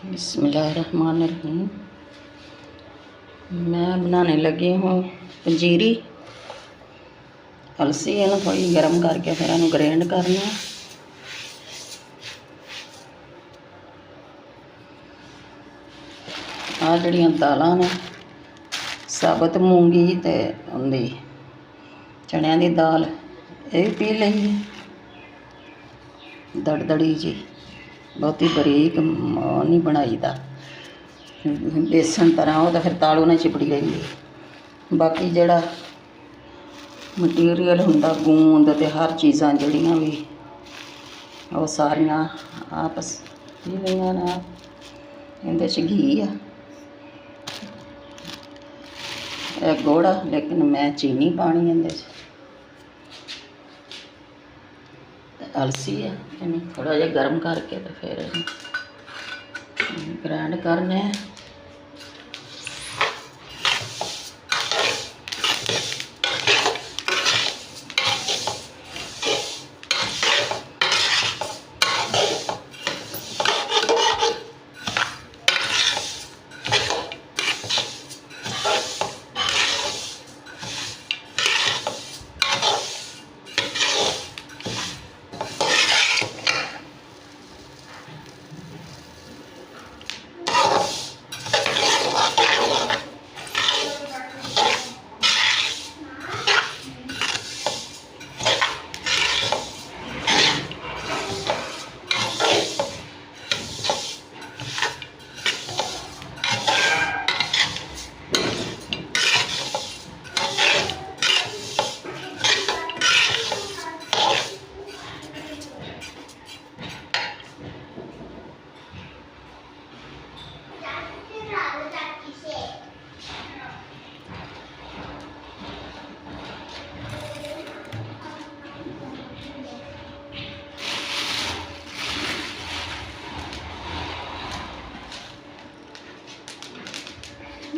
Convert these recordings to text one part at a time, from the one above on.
बिस्मिल्लाहिर्रहमानिर्रहीम। मैं बनाने लगी हूँ पंजीरी। अलसी है ना, थोड़ी गर्म करके फिर इन्हू ग्राइंड करना। आ जड़ियाँ दालां ने साबुत मूंगी ते उंदी चनिया दी दाल ये भी पी लई है दड़दड़ी जी, बहुती बरीक नहीं बनाई दा बेसन तरह वो तो फिर तालू ने चिपड़ी रही। बाकी जड़ा मटीरियल हुंदा गूंद ते हर चीज़ां जड़ियां भी वो सारियां आपस पी लईयां ने। इहदे च घी है गुड़ आ, लेकिन मैं चीनी पानी इहदे च। अलसी है, इन्हू थोड़ा जिहा गर्म करके तो फिर ग्राइंड करने।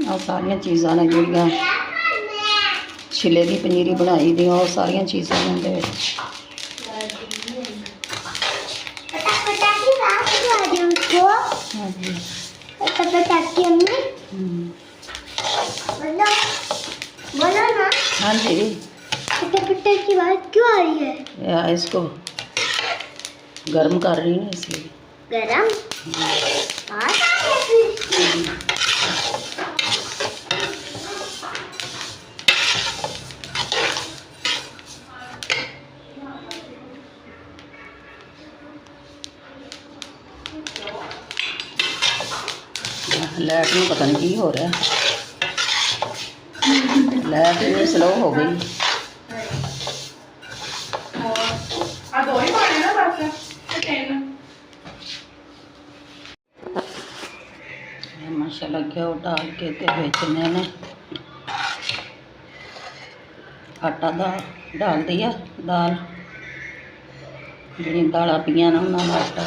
आ सारिया चीज़ां ने जिहड़ियां छिले की पनीरी बनाई दी वो सारिया चीज़ां ने हाँ जी। की बात क्यों आ रही है? या इसको गर्म कर रही हूँ इसलिए। गरम लाइट में पता नहीं की हो रहा है, लाइट भी स्लो हो गई। माशाल्लाह घ्यो डाल के बेचने ने आटा डाल दिया, दाल जी दाल पियाँ ना उन्होंने आटा।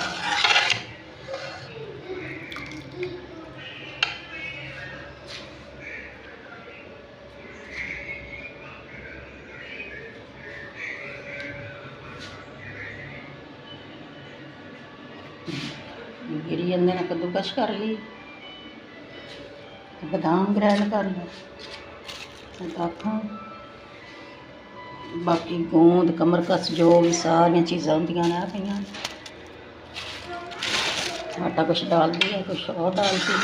गिरी जंदे ने कद्दूकश कर ली, बादाम ग्राइंड कर लो, दाखां बाकी गोंद कमरकस जो भी सारिया चीज़ां होंदियां ने पईयां। आटा कुछ डाल दिया कुछ और डाल दी।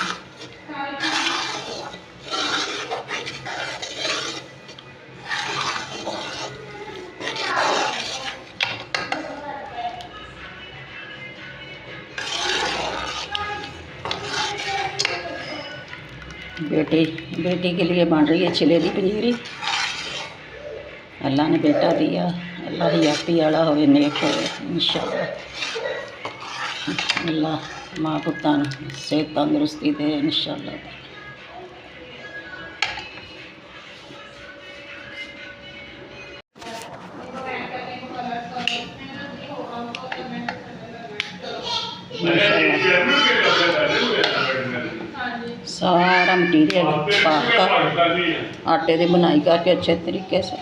बेटी के लिए बन रही है छिले की पनीरी। अल्लाह ने बेटा दिया, अल्लाह ही आपी वाला हो नेक हो इंशाअल्लाह। अल्लाह माँ पुत्तां नूं सेहत तंदुरुस्ती दे इंशाअल्लाह। सारा मटीरियल पाता आटे की बुनाई करके अच्छे तरीके से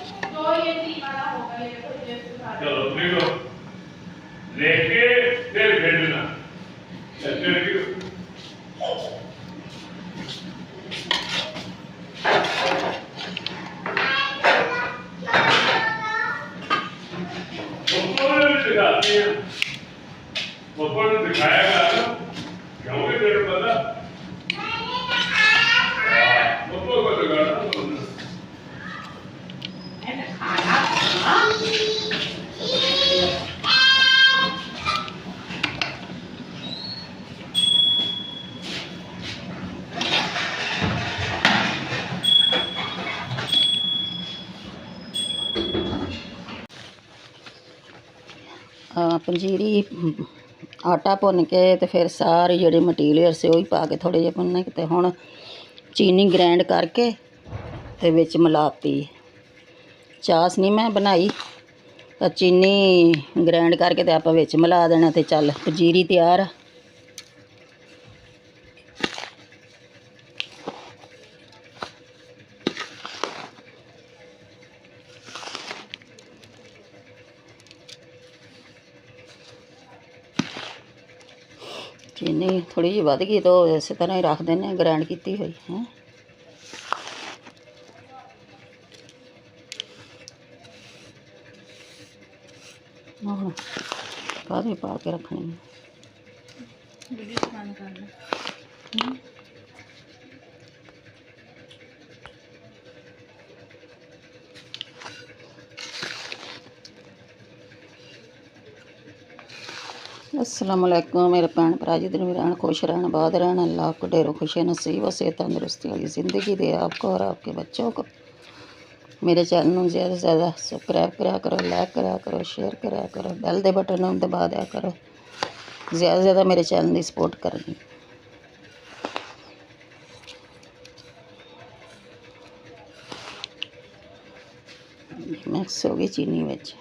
ਪੰਜੀਰੀ ਆਟਾ ਭੁੰਨ ਕੇ ਤੇ ਫਿਰ ਸਾਰੇ ਜਿਹੜੇ ਮਟੀਰੀਅਲ ਸੀ ਉਹ ਹੀ ਪਾ ਕੇ ਥੋੜ੍ਹੇ ਜਿਹੇ ਭੁੰਨੇ ਤੇ ਹੁਣ ਚੀਨੀ ਗ੍ਰੈਂਡ ਕਰਕੇ ਤੇ ਵਿੱਚ ਮਿਲਾਤੀ। ਚਾਸ ਨਹੀਂ ਮੈਂ ਬਣਾਈ ਤਾਂ ਚੀਨੀ ਗ੍ਰੈਂਡ ਕਰਕੇ ਤੇ ਆਪਾਂ ਵਿੱਚ ਮਿਲਾ ਦੇਣਾ ਤੇ ਚੱਲ ਪੰਜੀਰੀ ਤਿਆਰ ਆ। ਚੀਨੀ ਥੋੜ੍ਹੀ ਜਿਹੀ ਵੱਧ ਗਈ ਤਾਂ ਉਹ ਇਸੇ ਤਰ੍ਹਾਂ ਹੀ ਰੱਖ ਦਿੰਦੇ ਹਾਂ ਗ੍ਰੈਂਡ ਕੀਤੀ ਹੋਈ ਹੈ। ਹੁਣ ਕਾਹਦੇ ਪਾ ਕੇ ਰੱਖਣੀ अस्सलाम वालेकुम मेरे भैन भरा जिधर भी रहन खुश रहन आबाद रहन अल्लाह आपको ढेरों खुशी नसीब और सेहत तंदुरुस्ती वाली ज़िंदगी दे आपको और आपके बच्चों को। मेरे चैनल में ज़्यादा से ज़्यादा सब्सक्राइब करा करो, लाइक करा करो, शेयर करा करो, बेल दे बटन नूं दबा दिया करो। ज़्यादा से ज़्यादा मेरे चैनल की सपोर्ट करनी। मिक्स हो गई चीनी विच।